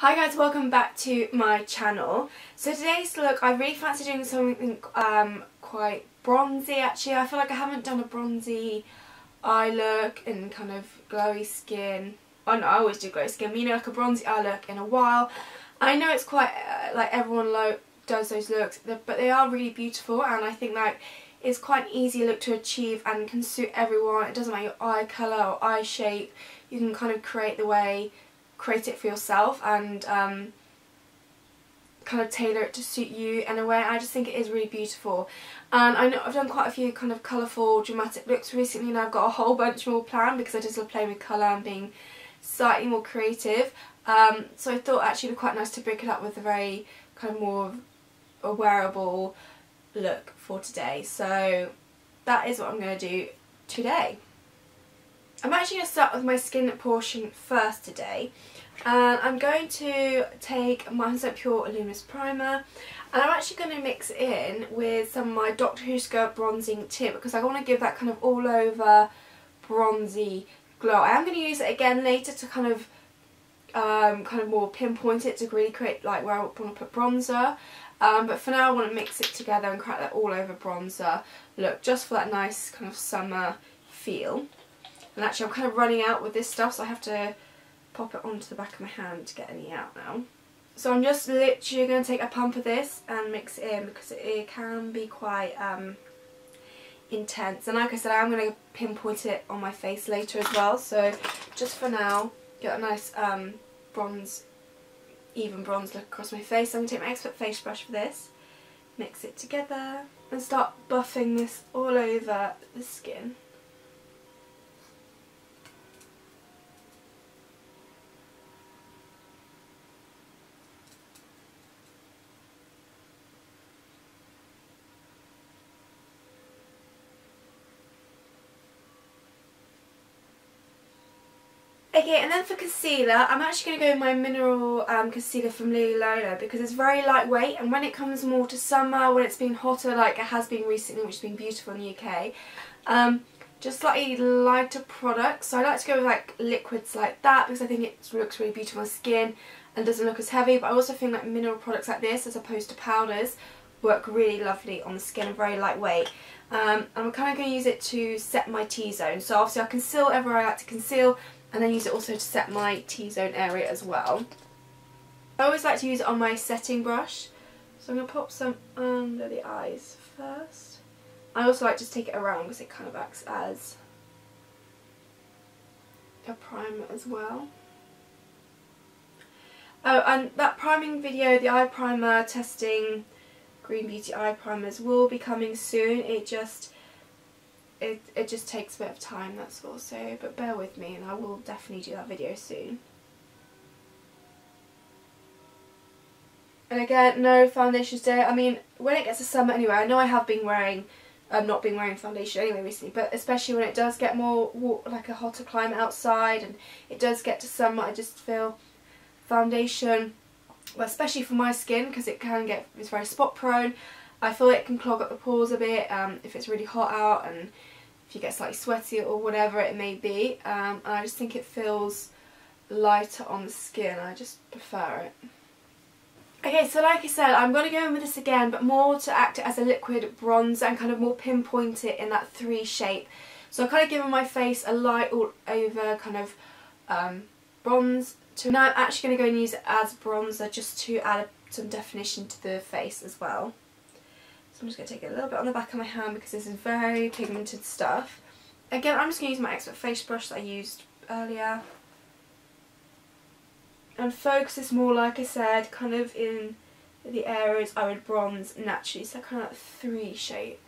Hi guys, welcome back to my channel. So today's look, I really fancy doing something quite bronzy actually. I feel like I haven't done a bronzy eye look and kind of glowy skin. Oh no, I always do glowy skin, but you know, like a bronzy eye look in a while. I know it's quite, like everyone does those looks, but they are really beautiful, and I think like it's quite an easy look to achieve and can suit everyone. It doesn't matter your eye colour or eye shape, you can kind of create it for yourself and kind of tailor it to suit you in a way. I just think it is really beautiful, and I know I've done quite a few kind of colourful dramatic looks recently, and I've got a whole bunch more planned because I just love playing with colour and being slightly more creative. So I thought actually it would be quite nice to break it up with a very kind of more a wearable look for today. So that is what I'm going to do today. I'm actually going to start with my skin portion first today, and I'm going to take my 100% Pure Luminous Primer, and I'm actually going to mix it in with some of my Dr. Who Skirt Bronzing Tint because I want to give that kind of all over bronzy glow. I am going to use it again later to kind of more pinpoint it to really create like where I want to put bronzer, but for now I want to mix it together and create that all over bronzer look just for that nice kind of summer feel. And actually I'm kind of running out with this stuff, so I have to pop it onto the back of my hand to get any out now. So I'm just literally going to take a pump of this and mix it in because it can be quite intense. And like I said, I'm going to pinpoint it on my face later as well. So just for now, get a nice even bronze look across my face. So I'm going to take my expert face brush for this, mix it together and start buffing this all over the skin. Okay, and then for concealer, I'm actually going to go with my mineral concealer from Lily Lola because it's very lightweight, and when it comes more to summer, when it's been hotter like it has been recently, which has been beautiful in the UK, just slightly lighter products. So I like to go with like liquids like that because I think it looks really beautiful on skin and doesn't look as heavy, but I also think like mineral products like this as opposed to powders work really lovely on the skin and very lightweight. And I'm kind of going to use it to set my T-zone. So obviously I conceal wherever I like to conceal, and then use it also to set my T-zone area as well. I always like to use it on my setting brush, so I'm going to pop some under the eyes first. I also like to just take it around because it kind of acts as a primer as well. Oh, and that priming video, the eye primer testing Green Beauty eye primers, will be coming soon. It just takes a bit of time, that's all, so but bear with me and I will definitely do that video soon. And again, no foundation today. I mean, when it gets to summer anyway, I know I have been wearing not been wearing foundation anyway recently, but especially when it does get more like a hotter climate outside and it does get to summer, I just feel foundation, well, especially for my skin because it's very spot prone, I feel it can clog up the pores a bit if it's really hot out and if you get slightly sweaty or whatever it may be, and I just think it feels lighter on the skin. I just prefer it. Okay, so like I said, I'm going to go in with this again, but more to act it as a liquid bronzer and kind of more pinpoint it in that 3 shape. So I've kind of given my face a light all over kind of bronze. Now I'm actually going to go and use it as bronzer just to add some definition to the face as well. So I'm just going to take it a little bit on the back of my hand because this is very pigmented stuff. Again, I'm just going to use my expert face brush that I used earlier and focus this more, like I said, kind of in the areas I would bronze naturally, so kind of that 3 shape.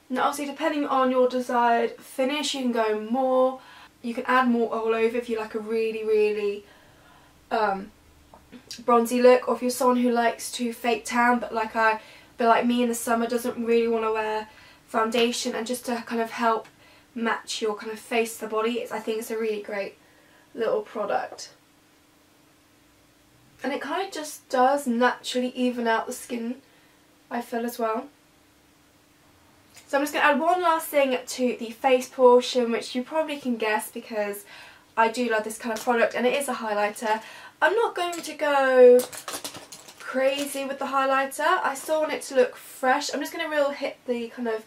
Now obviously depending on your desired finish, you can go more, you can add more all over if you like a really bronzy look, or if you're someone who likes to fake tan but like me in the summer doesn't really want to wear foundation, and just to kind of help match your kind of face to the body, I think it's a really great little product. And it kind of just does naturally even out the skin, I feel, as well. So I'm just going to add one last thing to the face portion, which you probably can guess because I do love this kind of product and it is a highlighter. I'm not going to go crazy with the highlighter. I still want it to look fresh. I'm just going to really hit the kind of,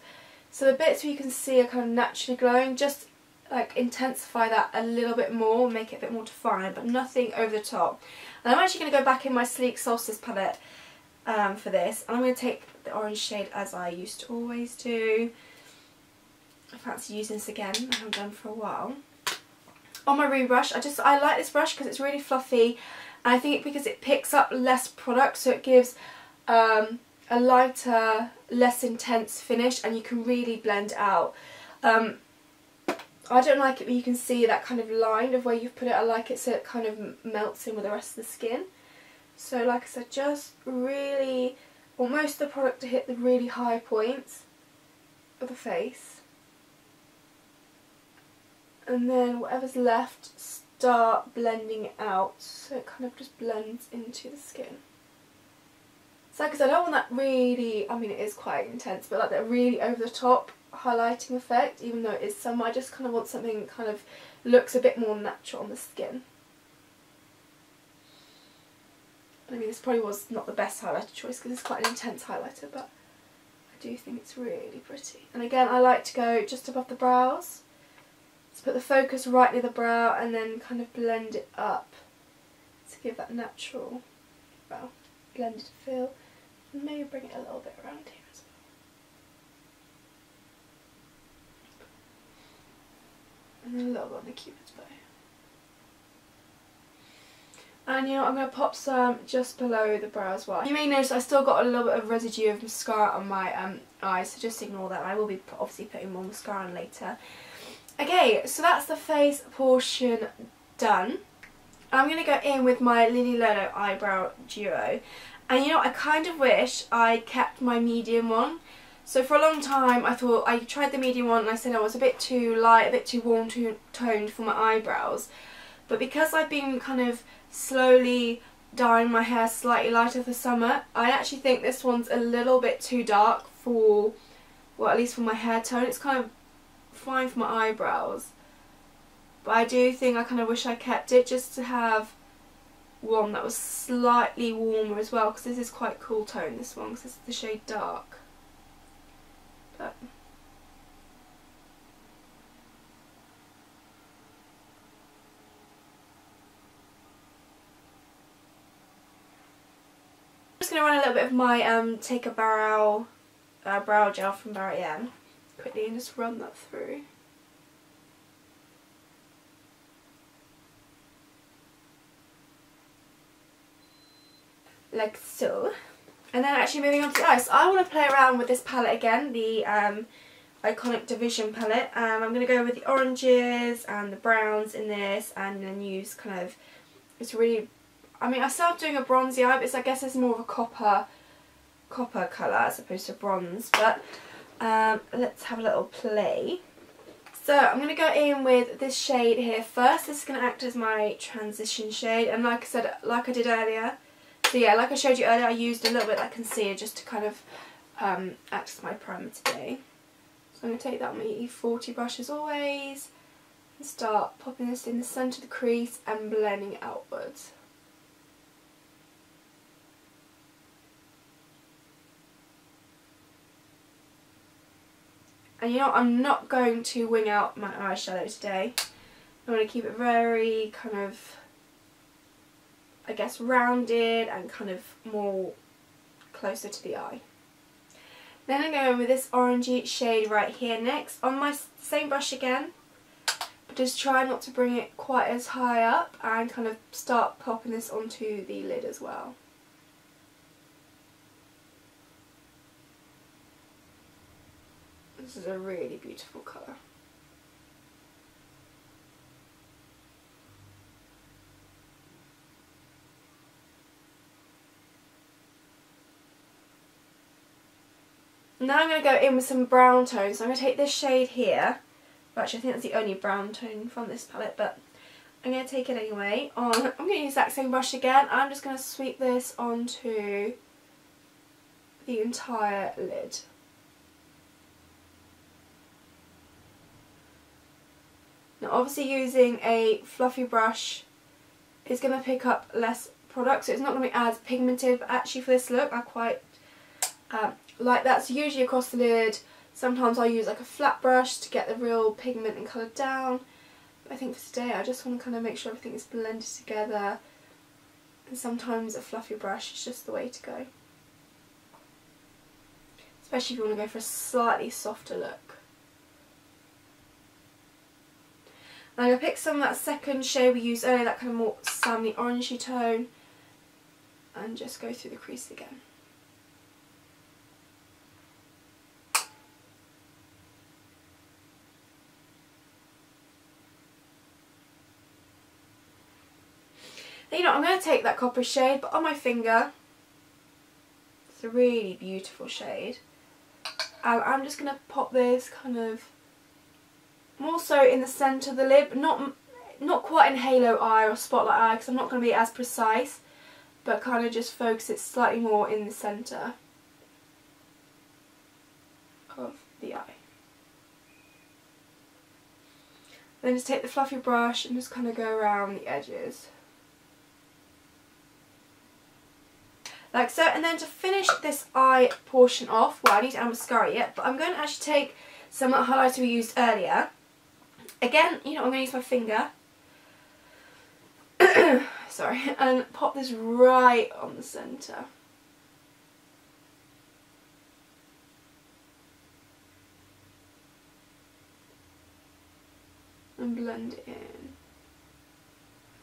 so the bits where you can see are kind of naturally glowing, just like intensify that a little bit more, make it a bit more defined, but nothing over the top. And I'm actually going to go back in my Sleek Solstice palette for this, and I'm going to take the orange shade as I used to always do. I fancy using this again, I haven't done for a while. On my rebrush, I like this brush because it's really fluffy, and I think because it picks up less product, so it gives a lighter, less intense finish, and you can really blend out. I don't like it when you can see that kind of line of where you've put it. I like it so it kind of melts in with the rest of the skin. So like I said, just really want most of the product to hit the really high points of the face. And then whatever's left, start blending it out so it kind of just blends into the skin. So like I said, I don't want that really, I mean it is quite intense, but like that really over the top highlighting effect, even though it is summer. I just kind of want something that kind of looks a bit more natural on the skin. I mean, this probably was not the best highlighter choice because it's quite an intense highlighter, but I do think it's really pretty. And again, I like to go just above the brows. So put the focus right near the brow and then kind of blend it up to give that natural, well, blended feel. And maybe bring it a little bit around here as well. And then a little bit on the Cupid's bow. And you know, I'm going to pop some just below the brow as well. You may notice I still got a little bit of residue of mascara on my eyes, so just ignore that. I will be obviously putting more mascara on later. Okay, so that's the face portion done. I'm going to go in with my Lily Lolo Eyebrow Duo. And you know, I kind of wish I kept my medium one. So for a long time I thought, I tried the medium one and I said I was a bit too light, a bit too warm toned for my eyebrows. But because I've been kind of slowly dyeing my hair slightly lighter for summer, I actually think this one's a little bit too dark for, well, at least for my hair tone. It's kind of fine for my eyebrows. But I do think I kind of wish I kept it just to have one that was slightly warmer as well, because this is quite cool tone, this one, because it's the shade Dark. But I'm just going to run a little bit of my Take a Brow brow gel from Barry M quickly and just run that through. Like so. And then actually moving on to the eyes. So I want to play around with this palette again, the Iconic Division palette. I'm going to go with the oranges and the browns in this, and then use kind of, it's really, I mean I started doing a bronzy eye, but I guess it's more of a copper colour as opposed to bronze. But let's have a little play. So I'm going to go in with this shade here first. This is going to act as my transition shade, and like I said, like I did earlier, so yeah, like I showed you earlier, I used a little bit of that concealer just to kind of act as my primer today. So I'm going to take that on my E40 brush as always and start popping this in the centre of the crease and blending it outwards. And you know, I'm not going to wing out my eyeshadow today. I'm going to keep it very kind of, I guess, rounded and kind of more closer to the eye. Then I'm going with this orangey shade right here next on my same brush again, but just try not to bring it quite as high up, and kind of start popping this onto the lid as well. This is a really beautiful colour. Now I'm going to go in with some brown tones. So I'm going to take this shade here. Well, actually I think that's the only brown tone from this palette, but I'm going to take it anyway. I'm going to use that same brush again. I'm just going to sweep this onto the entire lid. Now obviously using a fluffy brush is going to pick up less product, so it's not going to be as pigmented, but actually for this look I quite like that. So usually across the lid, sometimes I use like a flat brush to get the real pigment and colour down. But I think for today I just want to kind of make sure everything is blended together, and sometimes a fluffy brush is just the way to go. Especially if you want to go for a slightly softer look. Now I'm going to pick some of that second shade we used earlier, that kind of more salmon orangey tone, and just go through the crease again. Now, you know, I'm going to take that copper shade, but on my finger, it's a really beautiful shade, and I'm just going to pop this kind of more so in the centre of the lid, but not quite in halo eye or spotlight eye, because I'm not going to be as precise, but kind of just focus it slightly more in the centre of the eye. Then just take the fluffy brush and just kind of go around the edges. Like so, and then to finish this eye portion off, well, I need to add mascara yet, but I'm going to actually take some of the highlighter we used earlier. Again, you know, I'm going to use my finger. Sorry, and pop this right on the centre. And blend it in.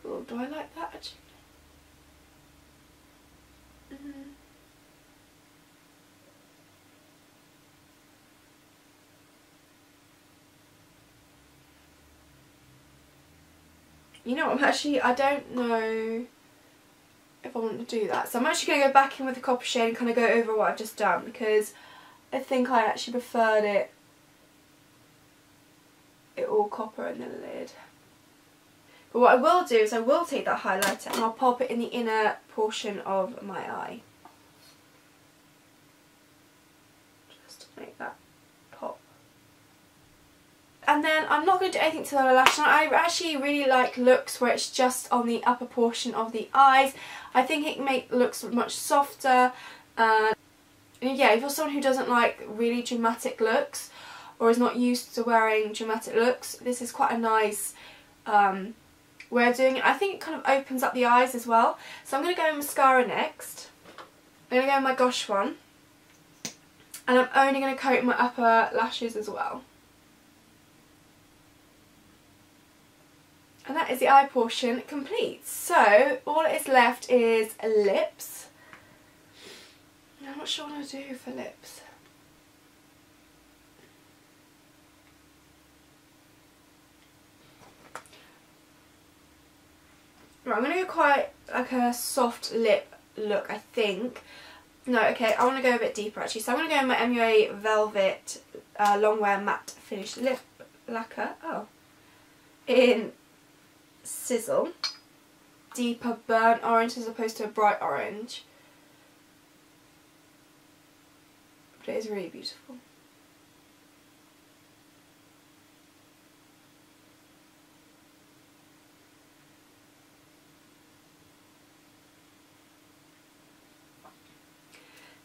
Oh, do I like that actually? You know, I don't know if I want to do that. So I'm actually going to go back in with the copper shade and kind of go over what I've just done, because I think I actually preferred it all copper in the lid. But what I will do is I will take that highlighter and I'll pop it in the inner portion of my eye. Just to make that pop. And then I'm not going to do anything to the lash line. I actually really like looks where it's just on the upper portion of the eyes. I think it makes looks much softer. And yeah, if you're someone who doesn't like really dramatic looks or is not used to wearing dramatic looks, this is quite a nice way of doing it. I think it kind of opens up the eyes as well. So I'm going to go in mascara next. I'm going to go in my Gosh one. And I'm only going to coat my upper lashes as well. And that is the eye portion complete. So all that is left is lips. I'm not sure what to do for lips. Right, I'm going to go quite like a soft lip look, I think. No, okay, I want to go a bit deeper actually. So I'm going to go in my MUA Velvet Longwear Matte Finish Lip Lacquer. Oh. In Sizzle. Deeper burnt orange as opposed to a bright orange. But it is really beautiful.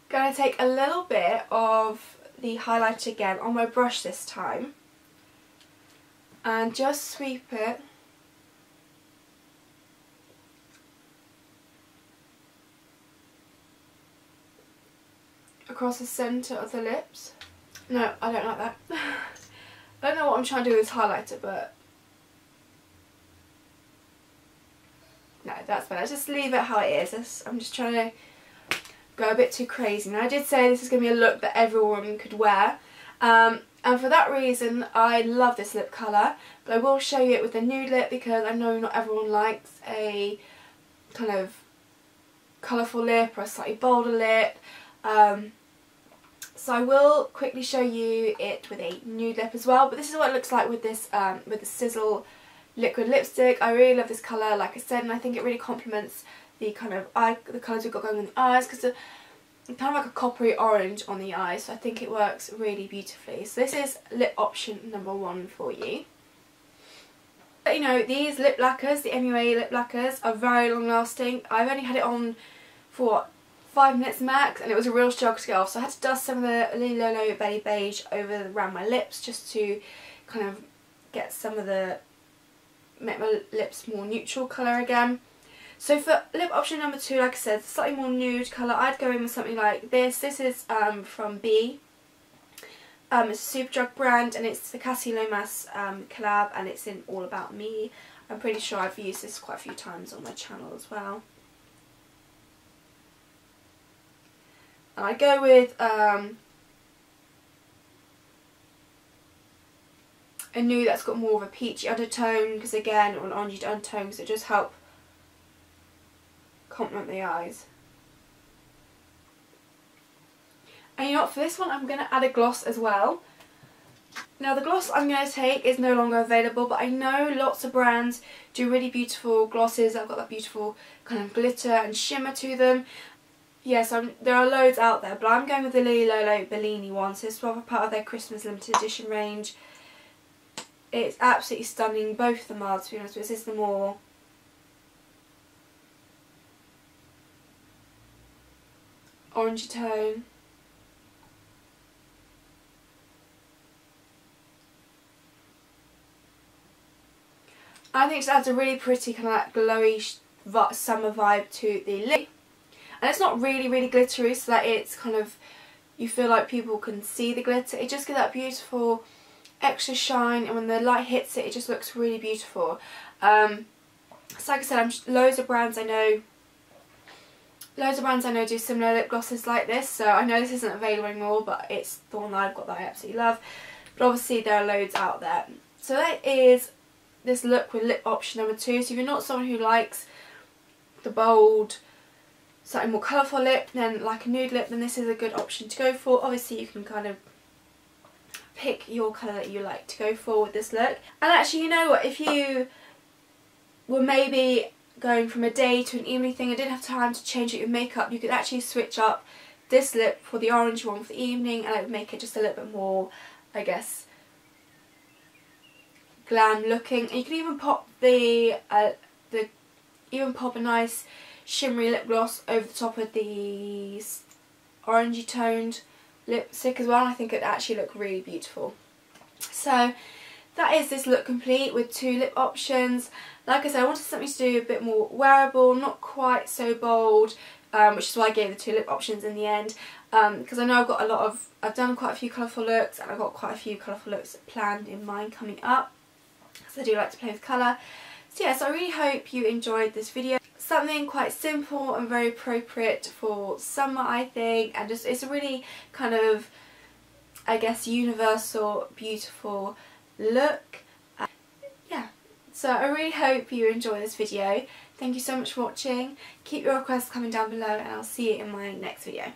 Going to take a little bit of the highlighter again on my brush this time and just sweep it across the centre of the lips. No, I don't like that. I don't know what I'm trying to do with this highlighter, but no, that's better. Just leave it how it is. I'm just trying to go a bit too crazy. Now I did say this is going to be a look that everyone could wear, and for that reason I love this lip colour, but I will show you it with a nude lip because I know not everyone likes a kind of colourful lip or a slightly bolder lip, so I will quickly show you it with a nude lip as well. But this is what it looks like with this with the Sizzle liquid lipstick. I really love this colour, like I said, and I think it really complements the kind of the colours we've got going on the eyes, because it's kind of like a coppery orange on the eyes, so I think it works really beautifully. So this is lip option number 1 for you. But you know, these lip lacquers, the MUA lip lacquers, are very long lasting. I've only had it on for what, 5 minutes max, and it was a real struggle to get off, so I had to dust some of the Lily Lolo Belly Beige around my lips just to kind of get some of the, make my lips more neutral colour again. So for lip option number 2, like I said, slightly more nude colour, I'd go in with something like this. This is from B. It's a Superdrug brand, and it's the Cassie Lomas collab, and it's in All About Me. I'm pretty sure I've used this quite a few times on my channel as well. And I go with a nude that's got more of a peachy undertone, because again, or an orangey undertone, because it does help complement the eyes. And you know what, for this one I'm going to add a gloss as well. Now the gloss I'm going to take is no longer available, but I know lots of brands do really beautiful glosses. I've got that beautiful kind of glitter and shimmer to them. Yes, there are loads out there, but I'm going with the Lily Lolo Bellini one, so it's rather part of their Christmas limited edition range. It's absolutely stunning, both of them are, to be honest with you. This is the more orangey tone. I think it adds a really pretty kind of like glowy summer vibe to the lip. And it's not really glittery, so that it's kind of, you feel like people can see the glitter. It just gives that beautiful extra shine, and when the light hits it, it just looks really beautiful. So like I said, loads of brands I know do similar lip glosses like this, so I know this isn't available anymore, but it's the one that I've got that I absolutely love. But obviously there are loads out there. So that is this look with lip option number 2. So if you're not someone who likes the bold, slightly more colourful lip, then like a nude lip, then this is a good option to go for. Obviously you can kind of pick your colour that you like to go for with this look. And actually, you know what, if you were maybe going from a day to an evening thing and didn't have time to change out your makeup, you could actually switch up this lip for the orange one for the evening, and it would make it just a little bit more, I guess, glam looking. And you can even pop pop a nice shimmery lip gloss over the top of the orangey toned lipstick as well, and I think it'd actually look really beautiful. So that is this look complete with 2 lip options. Like I said, I wanted something to do a bit more wearable, not quite so bold, which is why I gave the 2 lip options in the end, because I know I've done quite a few colourful looks, and I've got quite a few colourful looks planned in mind coming up, because I do like to play with colour. So yeah, so I really hope you enjoyed this video. Something quite simple and very appropriate for summer, I think, and just it's a really kind of, I guess, universal, beautiful look. Yeah, so I really hope you enjoy this video. Thank you so much for watching. Keep your requests coming down below, and I'll see you in my next video.